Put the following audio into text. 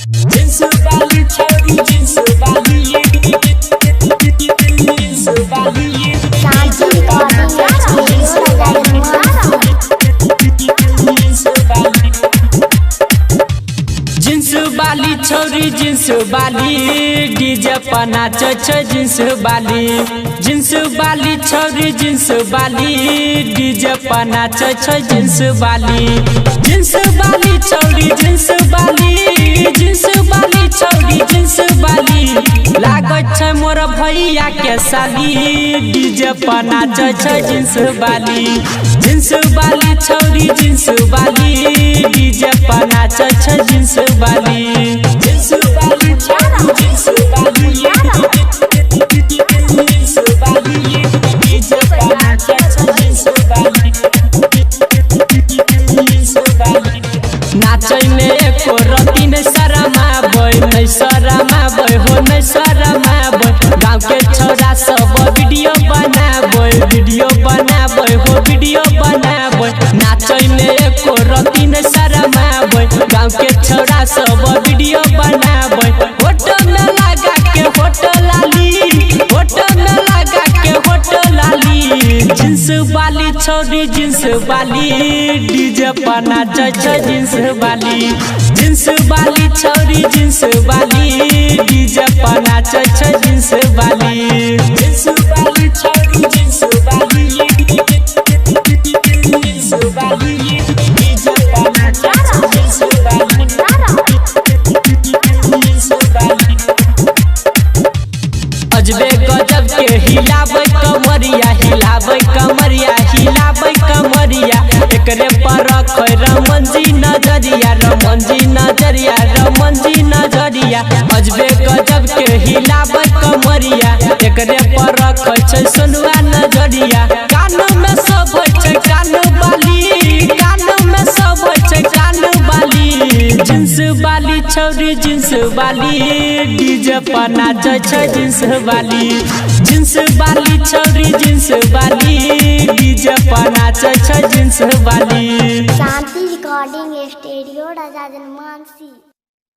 Jeans वाली छोरी jeans वाली जिन्स वाली छोरी जिन्स वाली डीजे पर नाचे छै जिन्स वाली छोरी जिन्स वाली डीजे पर नाचे छै जिन्स वाली छोरी जिन्स वाली छोरी जिन्स वाली लागत छै मोर भैया के साली डीजे पर नाचे छै जिन्स वाली छोरी जिन्स वाली डीजे पर नाचे छै जिन्स वाली छोरी जिन्स वाली डीजे पर नाचे छै जिन्स वाली नाचे में एको रति नहीं शरमाबै हो नहीं शरमाबै गाँव के छोरा सब वीडियो बनाबै हो वीडियो बनाबै नाचे में एको रति नहीं शरमाबै गाँव के छोरा सब वीडियो बनाबै फोटो में लगा के फोटो लाली जिन्स वाली छोरी जिन्स वाली डीजे पर नाचे छै जिन्स वाली छोरी जिन्स वाली डीजे पर नाचे छै जिन्स वाली छोरी जिन्स वाली डीजे पर नाचे छै जिन्स वाली अजबे गजब के हिलाबै कमरिया एकरे पर रखै रमन जी नजरिया अजबे गजब के हिलाबै कमरिया एकरे पर रखै छै सोनुआ नजरिया कान में सब छै कान बाली जिन्स वाली छोरी जिन्स वाली डीजे पर नाचे छै जिन्स वाली छोरी जिन्स वाली डीजे पर नाचे छै जिन्स वाली शांति रिकॉर्डिंग स्टूडियो राजा जनमानसी।